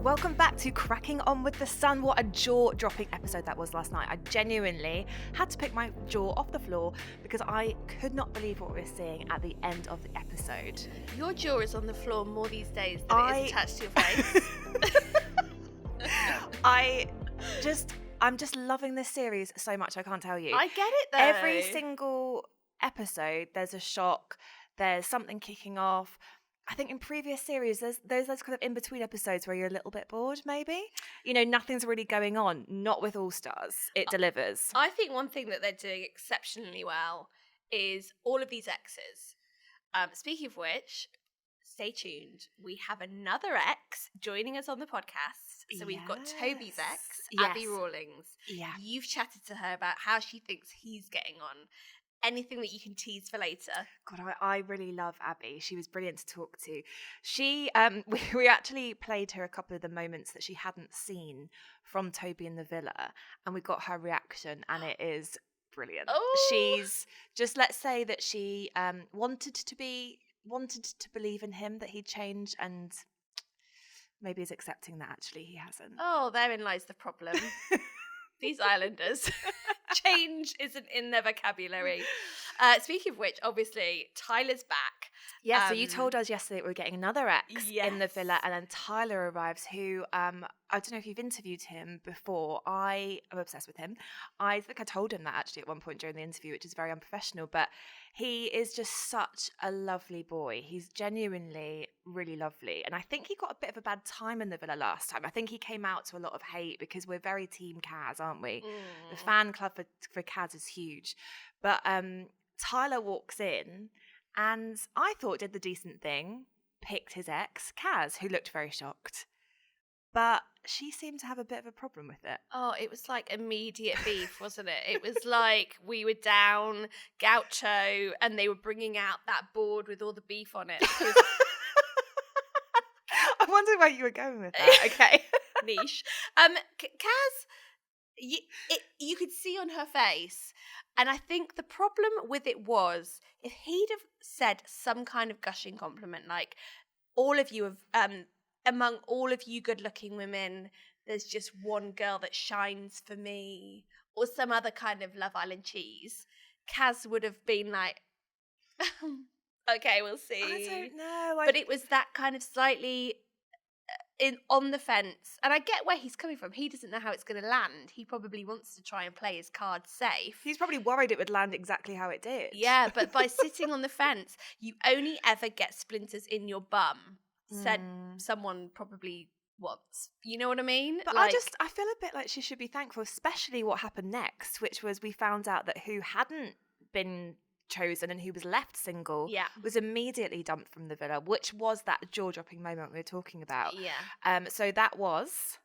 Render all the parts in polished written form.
Welcome back to Cracking On with the Sun. What a jaw-dropping episode that was last night. I genuinely had to pick my jaw off the floor because I could not believe what we were seeing at the end of the episode. Your jaw is on the floor more these days than it is attached to your face. I'm just loving this series so much, I can't tell you. I get it though. Every single episode, there's a shock, there's something kicking off. I think in previous series, there's those kind of in-between episodes where you're a little bit bored, maybe. You know, nothing's really going on. Not with All Stars. It delivers. I think one thing that they're doing exceptionally well is all of these exes. Speaking of which, stay tuned. We have another ex joining us on the podcast. So we've got Toby's ex, Abby Rawlings. Yeah. You've chatted to her about how she thinks he's getting on. Anything that you can tease for later? God, I really love Abby. She was brilliant to talk to. She, we actually played her a couple of the moments that she hadn't seen from Toby in the villa, and we got her reaction, and it is brilliant. Oh. She's just, let's say that she wanted to believe in him, that he'd change, and maybe is accepting that actually he hasn't. Oh, therein lies the problem. These islanders. Change isn't in their vocabulary. Speaking of which, obviously, Tyler's back. Yeah, so you told us yesterday that we're getting another ex in the villa, and then Tyler arrives, who, I don't know if you've interviewed him before. I am obsessed with him. I think I told him that actually at one point during the interview, which is very unprofessional, but he is just such a lovely boy. He's genuinely really lovely. And I think he got a bit of a bad time in the villa last time. I think he came out to a lot of hate because we're very team Kaz, aren't we? The fan club for Kaz is huge. But Tyler walks in and I thought did the decent thing, picked his ex, Kaz, who looked very shocked. But she seemed to have a bit of a problem with it. Oh, it was like immediate beef, wasn't it? It was like we were down Gaucho and they were bringing out that board with all the beef on it. I wondered where you were going with that. Okay. Niche. Kaz, you could see on her face. And I think the problem with it was if he'd have said some kind of gushing compliment like, all of you have... among all of you good-looking women, there's just one girl that shines for me, or some other kind of Love Island cheese, Kaz would have been like, okay, we'll see. I don't know. But it was that kind of slightly on the fence. And I get where he's coming from. He doesn't know how it's going to land. He probably wants to try and play his cards safe. He's probably worried it would land exactly how it did. Yeah, but by sitting on the fence, you only ever get splinters in your bum. Said someone probably once. You know what I mean? But I feel a bit like she should be thankful, especially what happened next, which was we found out that who hadn't been chosen and who was left single was immediately dumped from the villa, which was that jaw-dropping moment we were talking about. Yeah. So that was...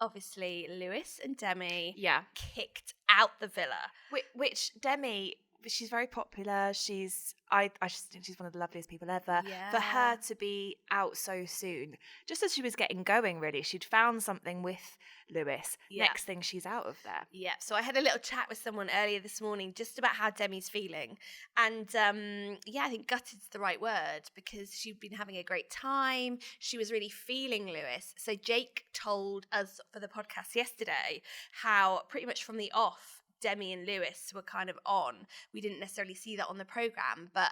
Obviously, Lewis and Demi kicked out the villa. Which Demi... She's very popular. I just think she's one of the loveliest people ever. Yeah. For her to be out so soon, just as she was getting going, really, she'd found something with Lewis. Yeah. Next thing, she's out of there. Yeah. So I had a little chat with someone earlier this morning just about how Demi's feeling, and I think gutted's the right word because she'd been having a great time. She was really feeling Lewis. So Jake told us for the podcast yesterday how pretty much from the off, Demi and Lewis were kind of on. We didn't necessarily see that on the program, but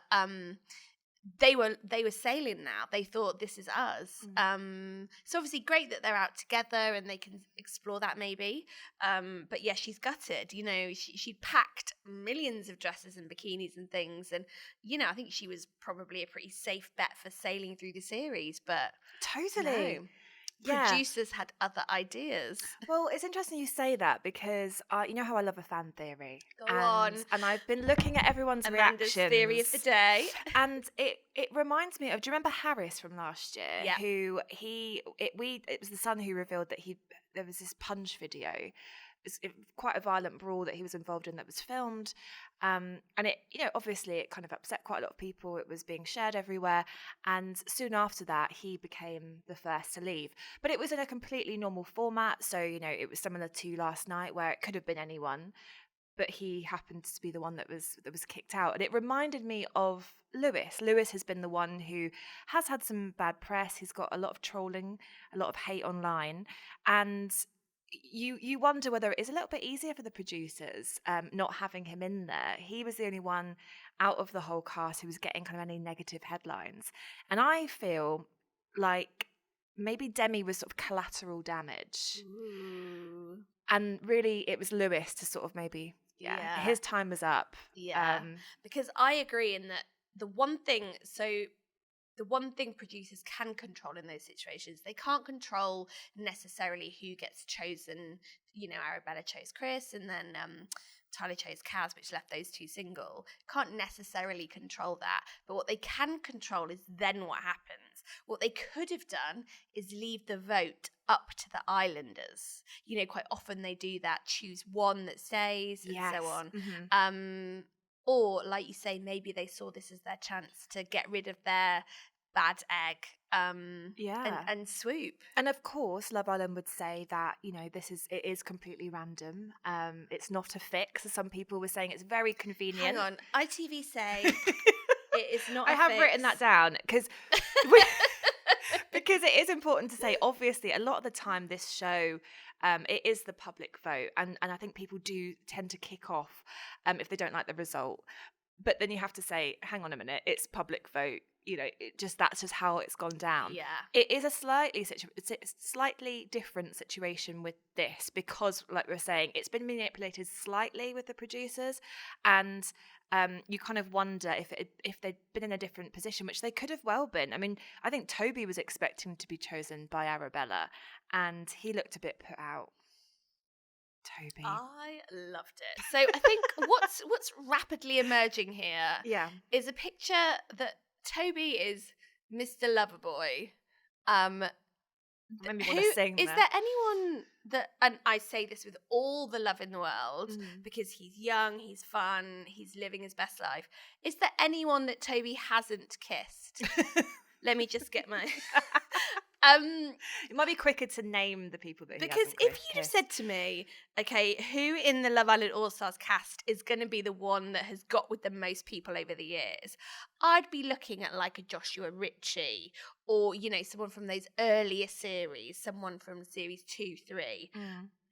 they were sailing now. They thought this is us. So obviously great that they're out together and they can explore that maybe. But yeah, she's gutted. You know, she packed millions of dresses and bikinis and things, and you know, I think she was probably a pretty safe bet for sailing through the series. But totally. No. Producers had other ideas. Well, it's interesting you say that because you know how I love a fan theory. Go on. And I've been looking at everyone's Amanda's reactions. theory of the day. And it reminds me of, do you remember Harris from last year? Yeah. Who it was the Sun who revealed that there was this punch video. Quite a violent brawl that he was involved in that was filmed. And it, you know, obviously it kind of upset quite a lot of people. It was being shared everywhere. And soon after that, he became the first to leave. But it was in a completely normal format. So, you know, it was similar to last night where it could have been anyone. but he happened to be the one that was kicked out. And it reminded me of Lewis. Lewis has been the one who has had some bad press. He's got a lot of trolling, a lot of hate online, and you wonder whether it is a little bit easier for the producers not having him in there. He was the only one out of the whole cast who was getting kind of any negative headlines, and I feel like maybe Demi was sort of collateral damage. Ooh. And really it was Lewis to sort of maybe his time was up. Because I agree in that the one thing producers can control in those situations, they can't control necessarily who gets chosen. You know, Arabella chose Chris, and then Tyler chose Kaz, which left those two single. Can't necessarily control that. But what they can control is then what happens. What they could have done is leave the vote up to the islanders. You know, quite often they do that, choose one that stays and so on. Mm-hmm. Or, like you say, maybe they saw this as their chance to get rid of their bad egg and swoop. And of course, Love Island would say that, you know, it is completely random. It's not a fix, as some people were saying. It's very convenient. Hang on, ITV say it is not I have fix. written that down because it is important to say, obviously, a lot of the time this show, it is the public vote. And I think people do tend to kick off if they don't like the result. But then you have to say, hang on a minute, it's public vote. You know, that's just how it's gone down. Yeah. It is a slightly different situation with this because, like we were saying, it's been manipulated slightly with the producers, and you kind of wonder if they'd been in a different position, which they could have well been. I mean, I think Toby was expecting to be chosen by Arabella, and he looked a bit put out. Toby. I loved it. So I think what's rapidly emerging here is a picture that Toby is Mr. Loverboy. Maybe want to sing. Is there anyone that, and I say this with all the love in the world, because he's young, he's fun, he's living his best life. Is there anyone that Toby hasn't kissed? Let me just get my... it might be quicker to name the people that because if you said to me, okay, who in the Love Island All Stars cast is going to be the one that has got with the most people over the years, I'd be looking at like a Joshua Ritchie, or you know, someone from those earlier series, someone from series 2, 3.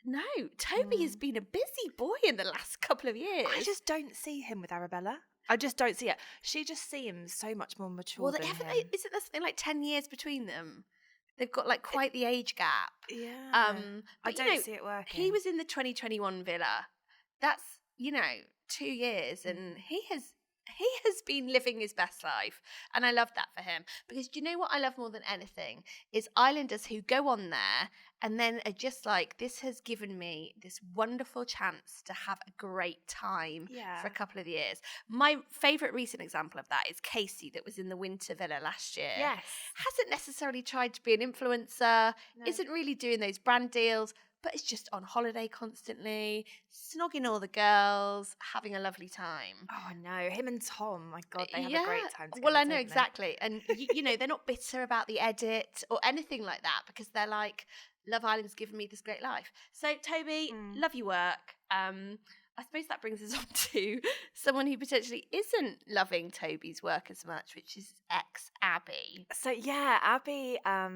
No, Toby has been a busy boy in the last couple of years. I just don't see him with Arabella. I just don't see it. She just seems so much more mature than him. Isn't there something like 10 years between them? They've got like quite the age gap. Yeah. But, I don't see it working. He was in the 2021 Villa. That's, 2 years, and he has been living his best life, and I love that for him. Because do you know what I love more than anything is islanders who go on there and then are just like, this has given me this wonderful chance to have a great time for a couple of years. My favourite recent example of that is Casey, that was in the Winter Villa last year. Yes. Hasn't necessarily tried to be an influencer, isn't really doing those brand deals, but is just on holiday constantly, snogging all the girls, having a lovely time. Oh, I know. Him and Tom, my God, they have a great time together. Well, I know, exactly. And, they're not bitter about the edit or anything like that, because they're like, Love Island's given me this great life. So, Toby, love your work. I suppose that brings us on to someone who potentially isn't loving Toby's work as much, which is ex-Abby. So yeah, Abby, I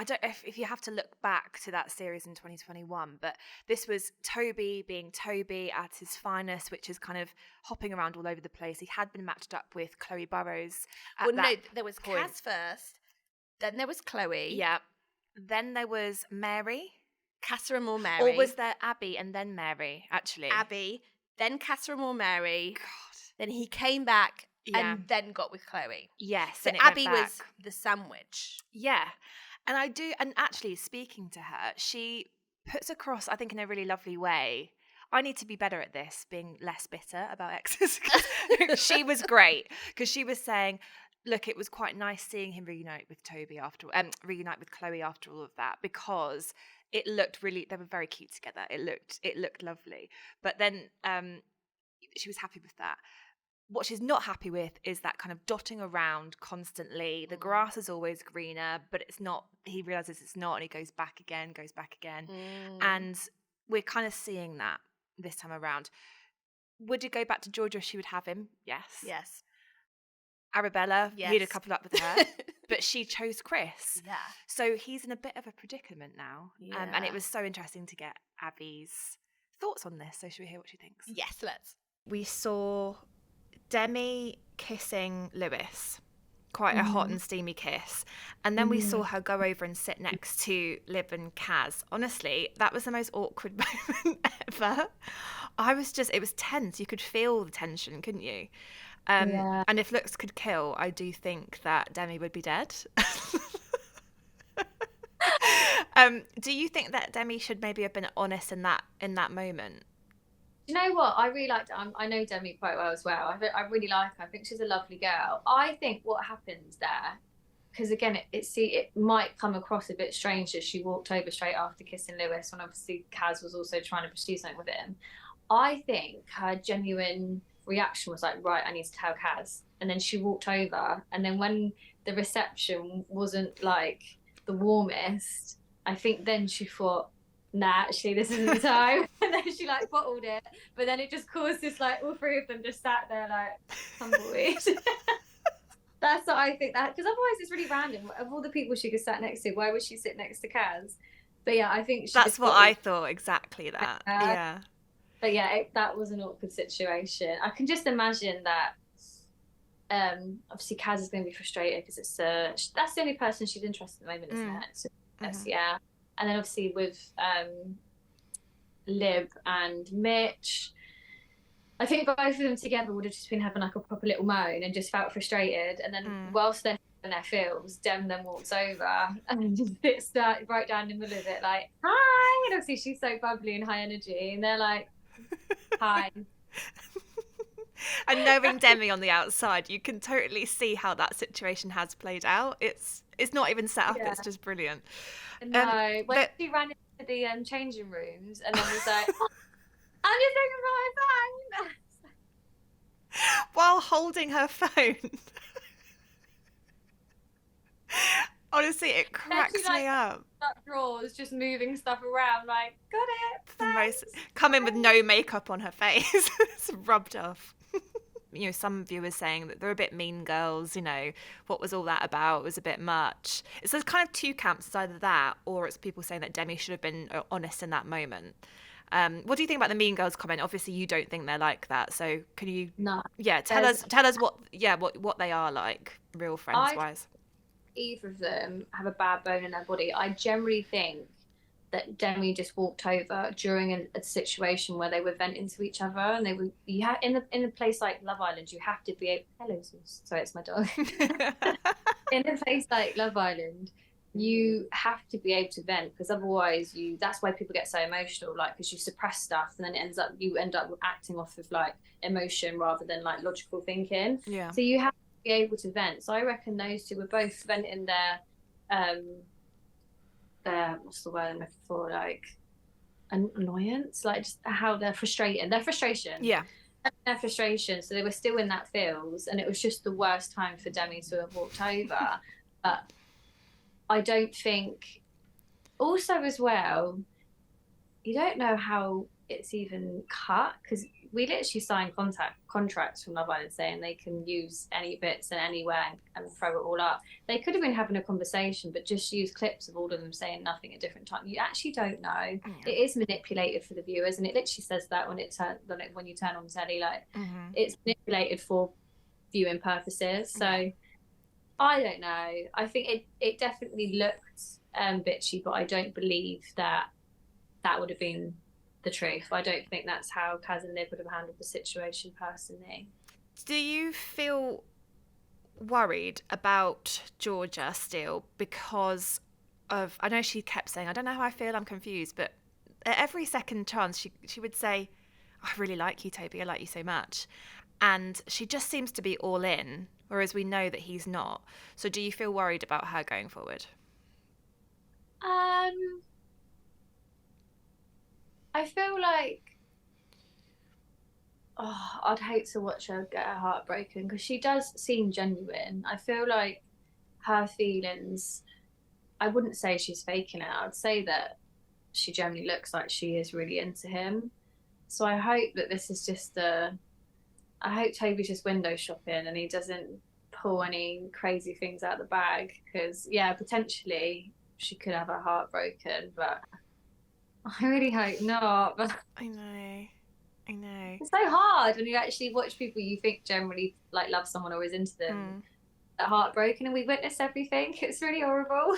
don't know if you have to look back to that series in 2021, but this was Toby being Toby at his finest, which is kind of hopping around all over the place. He had been matched up with Chloe Burrows. There was Kaz first, then there was Chloe. Yeah. Then there was Mary. Casa Amor Mary. Or was there Abby and then Mary, actually? Abby, then Casa Amor Mary. God. Then he came back and then got with Chloe. Yes. So Abby was the sandwich. Yeah. And actually speaking to her, she puts across, I think in a really lovely way, I need to be better at this, being less bitter about exes. She was great because she was saying, look, it was quite nice seeing him reunite with Chloe after all of that, because it looked really, they were very cute together. It looked lovely. But then she was happy with that. What she's not happy with is that kind of dotting around constantly. The grass is always greener, but it's not. He realizes it's not, and he goes back again. And we're kind of seeing that this time around. Would it go back to Georgia if she would have him? Yes. Yes. Arabella, Yes. he'd have coupled up with her, but she chose Chris. Yeah. So he's in a bit of a predicament now. Yeah. And it was so interesting to get Abby's thoughts on this. So should we hear what she thinks? Yes, let's. We saw Demi kissing Lewis, quite a hot and steamy kiss. And then we saw her go over and sit next to Lib and Kaz. Honestly, that was the most awkward moment ever. It was tense. You could feel the tension, couldn't you? And if looks could kill, I do think that Demi would be dead. Do you think that Demi should maybe have been honest in that moment? Do you know what? I really liked it. I know Demi quite well as well. I really like her. I think she's a lovely girl. I think what happens there, because again, it might come across a bit strange that she walked over straight after kissing Lewis when obviously Kaz was also trying to pursue something with him. I think her genuine reaction was like, right, I need to tell Kaz. And then she walked over, and then when the reception wasn't like the warmest, I think then she thought, nah, actually this isn't the time. And then she like bottled it, but then it just caused this, like, all three of them just sat there like tumbleweed. That's what I think, that because otherwise it's really random. Of all the people she could sat next to, why would she sit next to Kaz? But yeah, I think that's what I thought, exactly that. Yeah. But yeah, that was an awkward situation. I can just imagine that. Obviously, Kaz is going to be frustrated because that's the only person she's interested in at the moment, isn't it? So, yeah. And then obviously with Lib and Mitch, I think both of them together would have just been having like a proper little moan and just felt frustrated. And then whilst they're in their feels, Dem then walks over and just sits right down in the middle of it, like, hi. And obviously she's so bubbly and high energy, and they're like, hi. And knowing Demi on the outside, you can totally see how that situation has played out. It's not even set up, it's just brilliant. No, when she ran into the changing rooms and then was like, oh, I'm just looking for my phone. While holding her phone. Honestly, it cracks me up. Drawers, just moving stuff around, like, got it. Come in with no makeup on her face. It's rubbed off. You know, some viewers saying that they're a bit mean girls, you know, what was all that about? It was a bit much. So there's kind of two camps. It's either that, or it's people saying that Demi should have been honest in that moment. What do you think about the mean girls comment? Obviously you don't think they're like that, so can you tell us what they are like, real friends wise? Either of them have a bad bone in their body. I generally think that Demi just walked over during a situation where they were venting to each other, and they were in a place like Love Island, you have to be able, hello Zeus, sorry, it's my dog. In a place like Love Island, you have to be able to vent, because otherwise that's why people get so emotional, like, because you suppress stuff and then you end up acting off of like emotion rather than like logical thinking. Yeah. So you have to be able to vent. So I reckon those two were both venting their what's the word I'm looking for, like annoyance, like just how their frustration. Yeah. Their frustration. So they were still in that feels, and it was just the worst time for Demi to have walked over. But I don't think, also as well, you don't know how it's even cut, because we literally signed contracts from Love Island saying they can use any bits and anywhere and throw it all up. They could have been having a conversation, but just use clips of all of them saying nothing at different times. You actually don't know. Yeah. It is manipulated for the viewers, and it literally says that when you turn on telly, like it's manipulated for viewing purposes. So I don't know. I think it definitely looked bitchy, but I don't believe that would have been the truth. I don't think that's how Kaz and Liv would have handled the situation personally. Do you feel worried about Georgia still because of, I know she kept saying, I don't know how I feel, I'm confused, but at every second chance she would say, I really like you, Toby, I like you so much. And she just seems to be all in, whereas we know that he's not. So do you feel worried about her going forward? I feel like, I'd hate to watch her get her heart broken, because she does seem genuine. I feel like her feelings, I wouldn't say she's faking it. I'd say that she generally looks like she is really into him. So I hope that this is just I hope Toby's just window shopping and he doesn't pull any crazy things out of the bag, because potentially she could have her heart broken, but I really hope not. But I know. It's so hard when you actually watch people you think generally like love someone or is into them that heartbroken, and we witness everything. It's really horrible.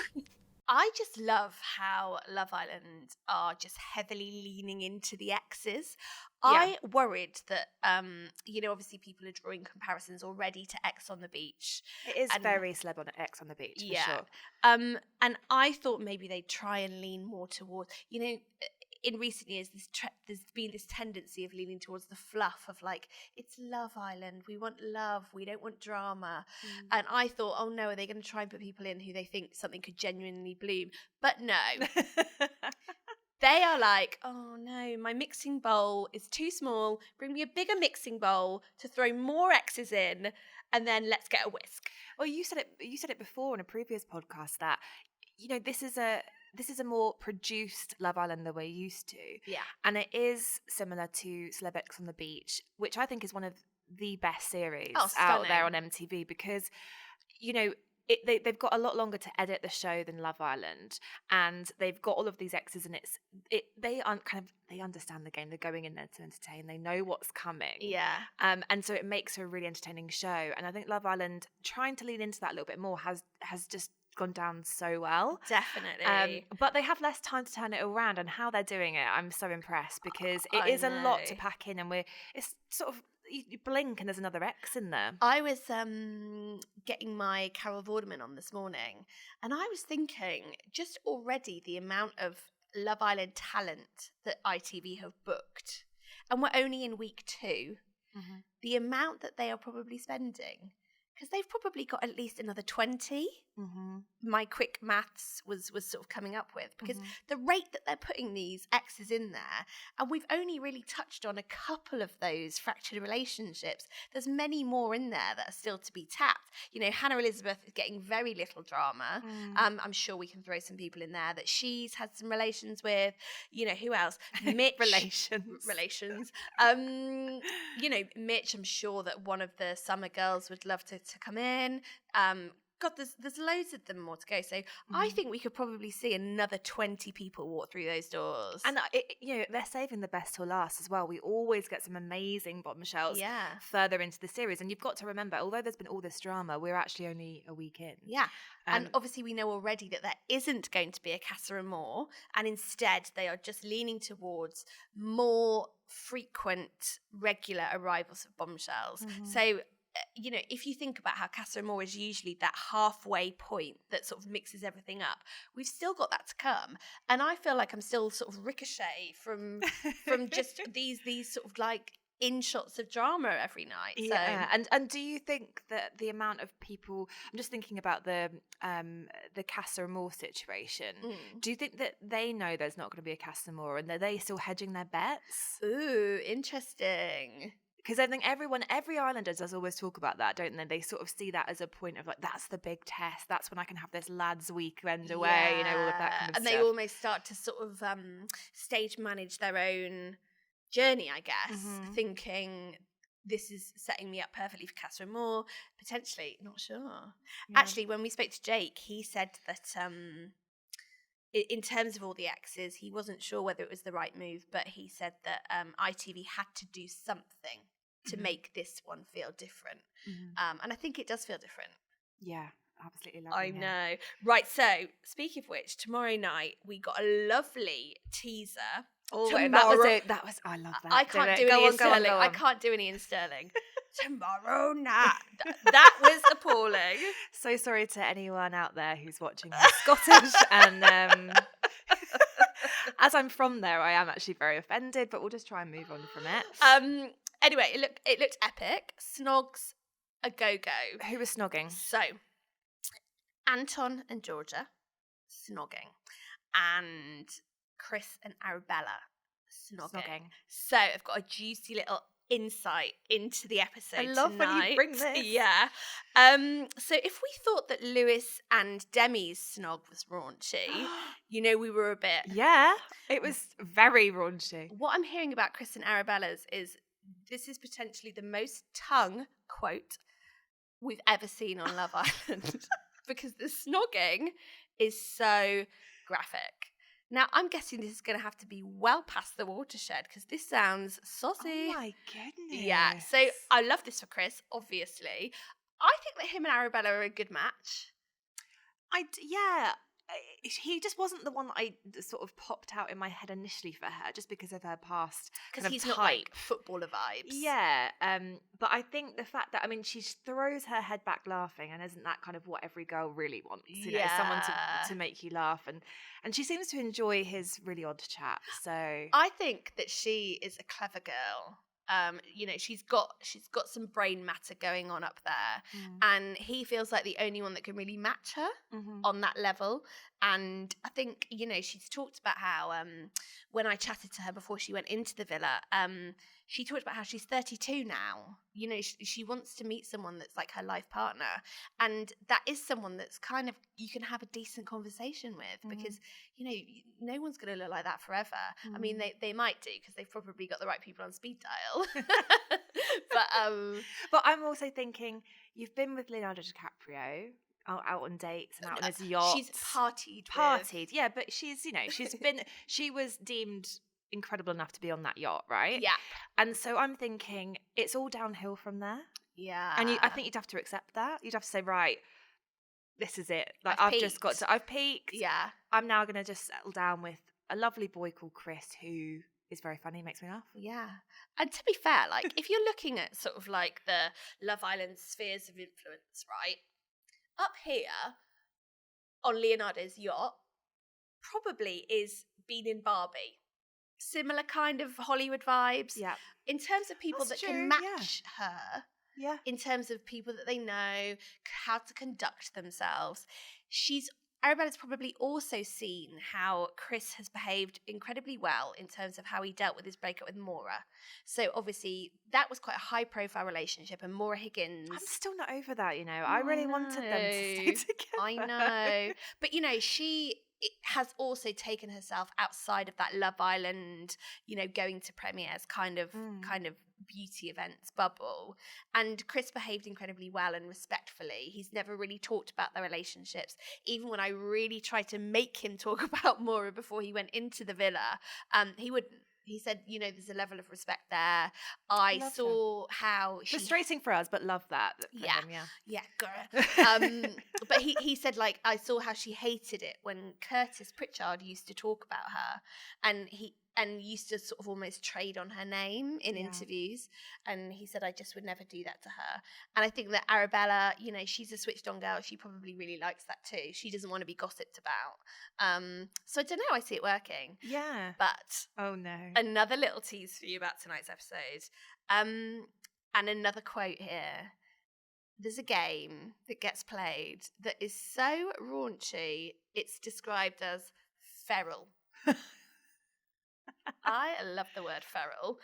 I just love how Love Island are just heavily leaning into the exes. Yeah. I worried that, obviously people are drawing comparisons already to Ex on the Beach. It is very celeb on Ex on the Beach, for sure. And I thought maybe they'd try and lean more towards, in recent years, there's been this tendency of leaning towards the fluff of like, it's Love Island, we want love, we don't want drama. And I thought, oh no, are they going to try and put people in who they think something could genuinely bloom? But no. They are like, oh no, my mixing bowl is too small, bring me a bigger mixing bowl to throw more exes in, and then let's get a whisk. Well, you said it before in a previous podcast that, this is a more produced Love Island than we're used to. Yeah. And it is similar to Celeb Ex on the Beach, which I think is one of the best series out there on MTV, because, they've got a lot longer to edit the show than Love Island, and they've got all of these exes, and they understand the game. They're going in there to entertain. They know what's coming. Yeah. And so it makes for a really entertaining show. And I think Love Island, trying to lean into that a little bit more, has just gone down so well. Definitely. But they have less time to turn it around, and how they're doing it, I'm so impressed, because it is a lot to pack in, and it's sort of, you blink and there's another X in there. I was getting my Carol Vorderman on this morning, and I was thinking just already the amount of Love Island talent that ITV have booked, and we're only in week 2, the amount that they are probably spending, because they've probably got at least another 20. My quick maths was sort of coming up with, because the rate that they're putting these exes in there, and we've only really touched on a couple of those fractured relationships. There's many more in there that are still to be tapped. Hannah Elizabeth is getting very little drama. I'm sure we can throw some people in there that she's had some relations with. Who else? Mitch. relations. Mitch, I'm sure that one of the summer girls would love to come in. God, there's loads of them more to go. So I think we could probably see another 20 people walk through those doors. And they're saving the best till last as well. We always get some amazing bombshells further into the series. And you've got to remember, although there's been all this drama, we're actually only a week in. Yeah. And obviously we know already that there isn't going to be a Casa Amor, and instead they are just leaning towards more frequent, regular arrivals of bombshells. So if you think about how Casa Amor is usually that halfway point that sort of mixes everything up, we've still got that to come. And I feel like I'm still sort of ricochet from just these sort of like in shots of drama every night. Yeah. And do you think that the amount of people, I'm just thinking about the Casa Amor situation, do you think that they know there's not going to be a Casa Amor, and are they still hedging their bets? Ooh, interesting. Because I think every Islander does always talk about that, don't they? They sort of see that as a point of like, that's the big test. That's when I can have this lads' weekend away, all of that kind of stuff. And they almost start to sort of stage manage their own journey, I guess, thinking this is setting me up perfectly for Casa Amor. Potentially, not sure. Yeah. Actually, when we spoke to Jake, he said that in terms of all the exes, he wasn't sure whether it was the right move, but he said that ITV had to do something to make this one feel different. And I think it does feel different. Yeah, absolutely lovely. I know. Right, so speaking of which, tomorrow night we got a lovely teaser. Oh, that was I love that. I can't do any in Sterling. I can't do any in Sterling. Tomorrow night. That was appalling. So sorry to anyone out there who's watching Scottish, and as I'm from there, I am actually very offended, but we'll just try and move on from it. Anyway, it looked epic. Snogs a go-go. Who was snogging? So, Anton and Georgia snogging, and Chris and Arabella snogging. So I've got a juicy little insight into the episode I love tonight. when you bring this. Yeah. So if we thought that Lewis and Demi's snog was raunchy, we were a bit. Yeah, it was very raunchy. What I'm hearing about Chris and Arabella's is this is potentially the most tongue quote we've ever seen on Love Island because the snogging is so graphic. Now, I'm guessing this is going to have to be well past the watershed because this sounds saucy. Oh, my goodness. Yeah, so I love this for Chris, obviously. I think that him and Arabella are a good match. He just wasn't the one that I sort of popped out in my head initially for her, just because of her past because he's not like footballer vibes. Yeah, but I think the fact that she throws her head back laughing, and isn't that kind of what every girl really wants? You know, someone to make you laugh, and she seems to enjoy his really odd chat. So I think that she is a clever girl. She's got some brain matter going on up there, and he feels like the only one that can really match her on that level. And I think she's talked about how when I chatted to her before she went into the villa, she talked about how she's 32 now. She wants to meet someone that's like her life partner, and that is someone that's kind of you can have a decent conversation with because no one's going to look like that forever. I mean, they might do because they've probably got the right people on speed dial. but I'm also thinking you've been with Leonardo DiCaprio out on dates and out on his yacht. She's partied, yeah, but she's she was deemed incredible enough to be on that yacht, right? Yeah. And so I'm thinking it's all downhill from there. Yeah. And I think you'd have to accept that. You'd have to say, right, this is it. Like I've peaked. Yeah. I'm now going to just settle down with a lovely boy called Chris who is very funny, makes me laugh. Yeah. And to be fair, like if you're looking at sort of like the Love Island spheres of influence, right? Up here on Leonardo's yacht probably is being in Barbie. Similar kind of Hollywood vibes. Yeah. In terms of people that can match her. Yeah. In terms of people that they know, how to conduct themselves. Arabella's probably also seen how Chris has behaved incredibly well in terms of how he dealt with his breakup with Maura. So obviously that was quite a high profile relationship, and Maura Higgins. I'm still not over that, I really wanted them to stay together. I know. But she has also taken herself outside of that Love Island, going to premieres kind of beauty events bubble. And Chris behaved incredibly well and respectfully. He's never really talked about their relationships. Even when I really tried to make him talk about Maura before he went into the villa, he wouldn't. He said, there's a level of respect there. I saw how frustrating for us, but love that. Yeah, girl. But he said, like, I saw how she hated it when Curtis Pritchard used to talk about her, and used to sort of almost trade on her name in interviews. And he said, I just would never do that to her. And I think that Arabella, she's a switched on girl. She probably really likes that too. She doesn't want to be gossiped about. So I don't know. I see it working. Yeah. But oh no. Another little tease for you about tonight's episode. And another quote here. There's a game that gets played that is so raunchy, it's described as feral. I love the word feral.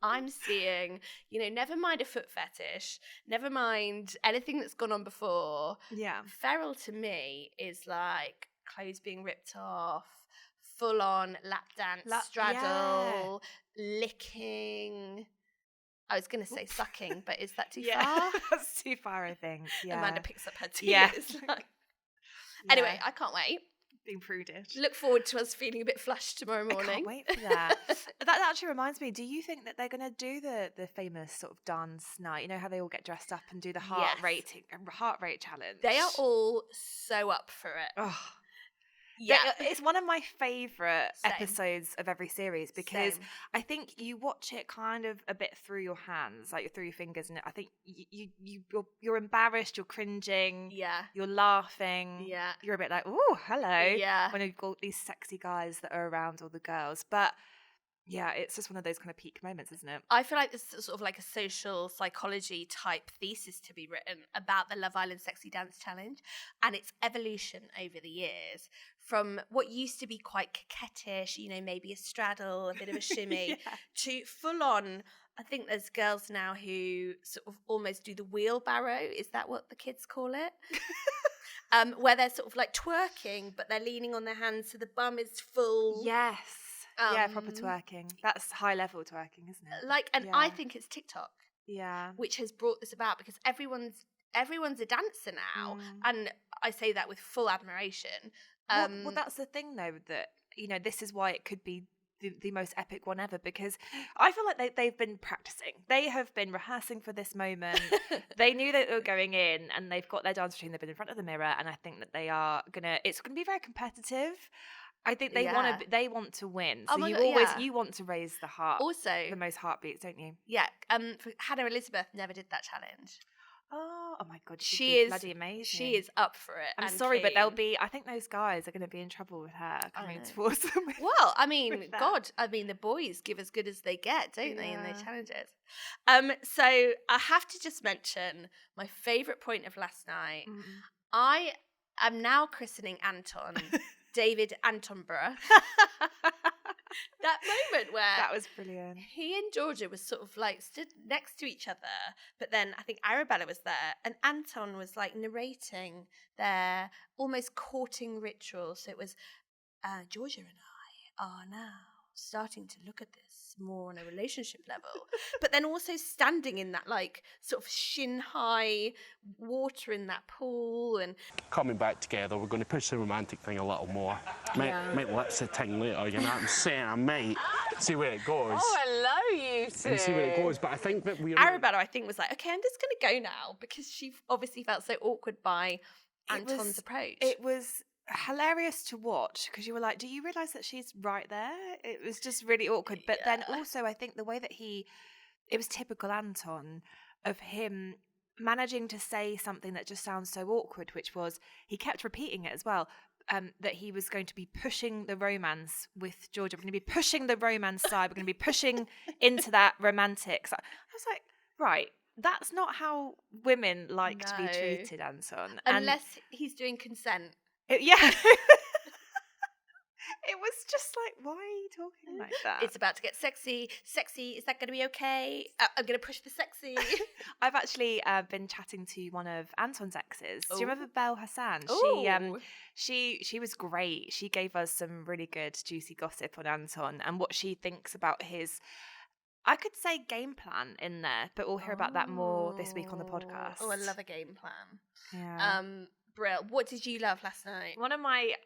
I'm seeing, never mind a foot fetish, never mind anything that's gone on before. Yeah. Feral to me is like clothes being ripped off, full on lap dance, straddle, licking. I was going to say sucking, but is that too far? That's too far, I think. Yeah. Amanda picks up her tears. Yeah. Anyway, I can't wait. Being prudish. Look forward to us feeling a bit flushed tomorrow morning. I can't wait for that. That actually reminds me, do you think that they're going to do the famous sort of dance night? You know how they all get dressed up and do the heart rate challenge? They are all so up for it. Oh. Yeah, it's one of my favourite episodes of every series because I think you watch it kind of a bit through your hands, like through your fingers, and I think you're embarrassed, you're cringing, you're laughing, you're a bit like, oh, hello, when you've got these sexy guys that are around all the girls. But Yeah, it's just one of those kind of peak moments, isn't it? I feel like there's sort of like a social psychology type thesis to be written about the Love Island Sexy Dance Challenge and its evolution over the years from what used to be quite coquettish, you know, maybe a straddle, a bit of a shimmy, to full on. I think there's girls now who sort of almost do the wheelbarrow. Is that what the kids call it? Where they're sort of like twerking, but they're leaning on their hands so the bum is full. Yes. Proper twerking. That's high level twerking, isn't it? I think it's TikTok. Yeah. Which has brought this about because everyone's a dancer now, and I say that with full admiration. Well, that's the thing, though, that, you know, this is why it could be the most epic one ever, because I feel like they've been practicing. They have been rehearsing for this moment. They knew that they were going in, and they've got their dance routine. They've been in front of the mirror, and I think that it's gonna be very competitive. I think they want to win. So you want to raise the heart. Also, the most heartbeats, don't you? Yeah. Hannah Elizabeth never did that challenge. Oh my God, she is bloody amazing. She is up for it. I'm sorry, but I think those guys are going to be in trouble with her coming towards them. Well, I mean, the boys give as good as they get, don't they, in their challenges? So I have to just mention my favourite point of last night. I am now christening Anton David Attenborough. That moment where that was brilliant. He and Georgia was sort of like stood next to each other, but then I think Arabella was there, and Anton was like narrating their almost courting ritual. So it was Georgia and I are now starting to look at this more on a relationship level, but then also standing in that like sort of shin high water in that pool and coming back together. We're going to push the romantic thing a little more. Make lips a ting later, you know what I'm saying, mate? See where it goes. Oh, hello, you two. And see where it goes. But I think that Arabella, I think, was like, okay, I'm just going to go now, because she obviously felt so awkward by Anton's approach. It was hilarious to watch, because you were like, do you realise that she's right there? It was just really awkward. But then also I think the way that it was typical Anton of him managing to say something that just sounds so awkward, which was, he kept repeating it as well, that he was going to be pushing the romance with Georgia. We're going to be pushing the romance side. We're going to be pushing into that romantic side. I was like, right, that's not how women like to be treated, Anton. Unless he's doing consent. It was just like, why are you talking like that? It's about to get sexy. Sexy, is that going to be okay? I'm going to push the sexy. I've actually been chatting to one of Anton's exes. Do you remember Belle Hassan? She was great. She gave us some really good juicy gossip on Anton and what she thinks about his, I could say, game plan in there, but we'll hear about that more this week on the podcast. Oh, I love a game plan. Yeah. Brill. What did you love last night?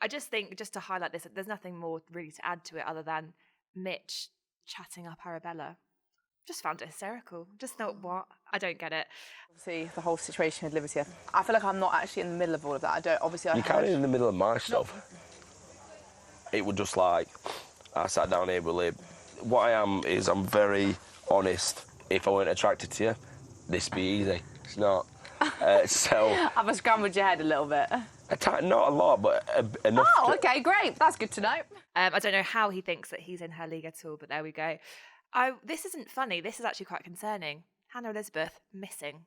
I just think, just to highlight this, there's nothing more really to add to it other than Mitch chatting up Arabella. Just found it hysterical. Just thought, what? I don't get it. Obviously, the whole situation with Liberty, I feel like I'm not actually in the middle of all of that. You can't be in the middle of my stuff. It would just like, I sat down here with Lib. What I am is I'm very honest. If I weren't attracted to you, this would be easy. It's not. So I've scrambled your head a little bit. Not a lot, but enough. Oh, okay, great. That's good to know. I don't know how he thinks that he's in her league at all, but there we go. This isn't funny. This is actually quite concerning. Hannah Elizabeth missing.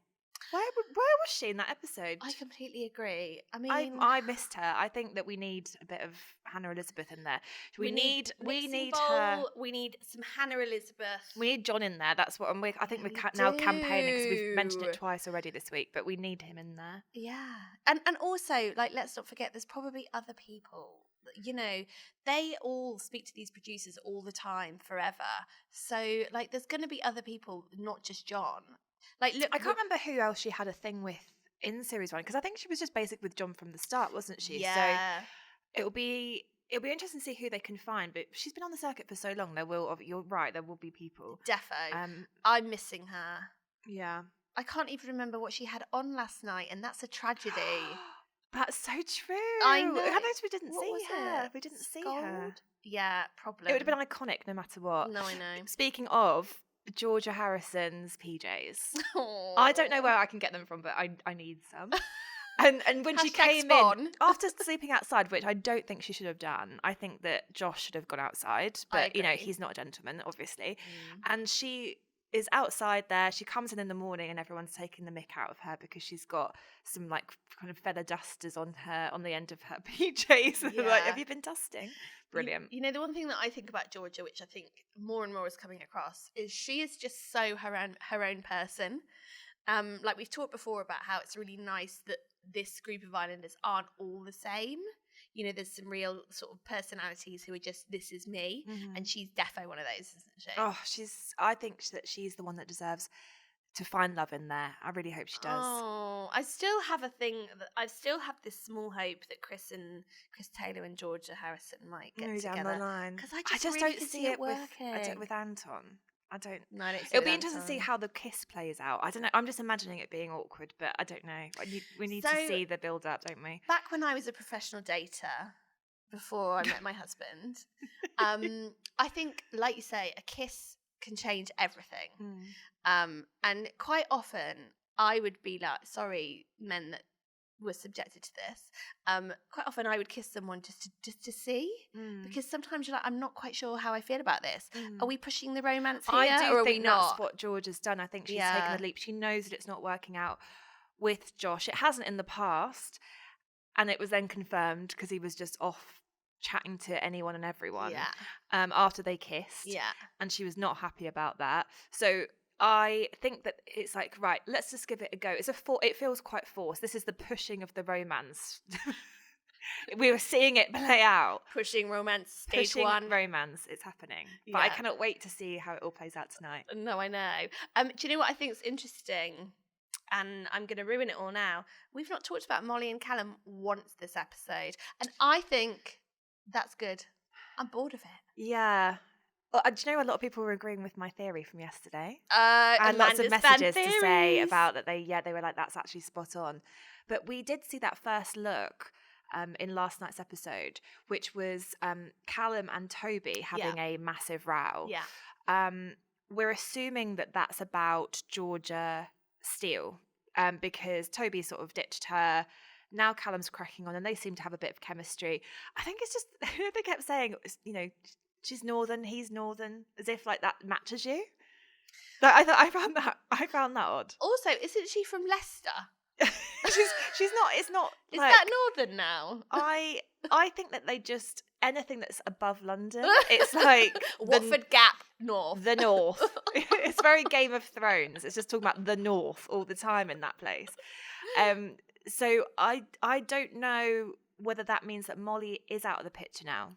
Where was she in that episode? I completely agree. I mean, I missed her. I think that we need a bit of Hannah Elizabeth in there. We need her. We need some Hannah Elizabeth. We need John in there. That's what I think we're now campaigning, because we've mentioned it twice already this week. But we need him in there. Yeah, and also, like, let's not forget, there's probably other people. You know, they all speak to these producers all the time, forever. So, like, there's going to be other people, not just John. Like, look, I can't remember who else she had a thing with in series 1, because I think she was just basic with John from the start, wasn't she? Yeah. So it'll be interesting to see who they can find. But she's been on the circuit for so long. You're right. There will be people. Defo. I'm missing her. Yeah. I can't even remember what she had on last night, and that's a tragedy. That's so true. I know. How much we didn't see her? We didn't see her. Yeah, problem. It would have been iconic no matter what. No, I know. Speaking of Georgia Harrison's PJs. Aww. I don't know where I can get them from, but I need some. And when she came spawn. in, after sleeping outside, which I don't think she should have done, I think that Josh should have gone outside. But, you know, he's not a gentleman, obviously. And she is outside there. She comes in the morning and everyone's taking the mick out of her because she's got some, like, kind of feather dusters on the end of her PJs. Like, have you been dusting? Brilliant. You know, the one thing that I think about Georgia, which I think more and more is coming across, is she is just so her own person. Like we've talked before about how it's really nice that this group of islanders aren't all the same. You know, there's some real sort of personalities who are just, this is me, and she's defo one of those, isn't she? Oh, I think that she's the one that deserves to find love in there. I really hope she does. Oh, I still have I still have this small hope that Chris Taylor and Georgia Harrison might get together down the line. Because I just really don't could see it working with Anton. I don't. No, I don't see It'll be interesting to see how the kiss plays out. I don't know. I'm just imagining it being awkward, but I don't know. We need to see the build up, don't we? Back when I was a professional dater, before I met my husband, I think, like you say, a kiss can change everything. And quite often I would be like, sorry, men that were subjected to this, quite often I would kiss someone just to see, because sometimes you're like, I'm not quite sure how I feel about this. Are we pushing the romance here? I do or think are we not? that's what George has done. I think she's taken the leap. She knows that it's not working out with Josh. It hasn't in the past, and it was then confirmed because he was just off chatting to anyone and everyone after they kissed, and she was not happy about that. So I think that it's like, right, let's just give it a go. It feels quite forced. This is the pushing of the romance. We were seeing it play out. Pushing romance, stage one. Romance, it's happening. But I cannot wait to see how it all plays out tonight. No, I know. Do you know what I think is interesting? And I'm going to ruin it all now. We've not talked about Molly and Callum once this episode. And I think that's good. I'm bored of it. Yeah. Well, do you know a lot of people were agreeing with my theory from yesterday? And lots of messages to say about that they were like, that's actually spot on. But we did see that first look in last night's episode, which was Callum and Toby having a massive row. Yeah. We're assuming that that's about Georgia Steele, because Toby sort of ditched her. Now Callum's cracking on and they seem to have a bit of chemistry. I think it's just, they kept saying, you know, she's northern, he's northern, as if like that matches you. Like, I found that odd. Also, isn't she from Leicester? she's not. It's not. Is like, that northern now? I think that they just, anything that's above London, it's like Watford Gap North. The North. It's very Game of Thrones. It's just talking about the North all the time in that place. So I don't know whether that means that Molly is out of the picture now.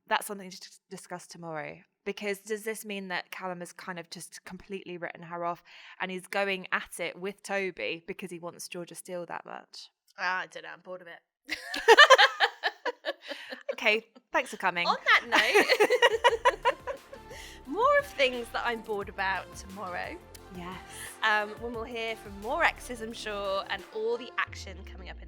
That's something to discuss tomorrow. Because does this mean that Callum has kind of just completely written her off and he's going at it with Toby because he wants Georgia Steele that much? I don't know. I'm bored of it. Okay, thanks for coming. On that note, more of things that I'm bored about tomorrow. Yes. When we'll hear from more exes, I'm sure, and all the action coming up in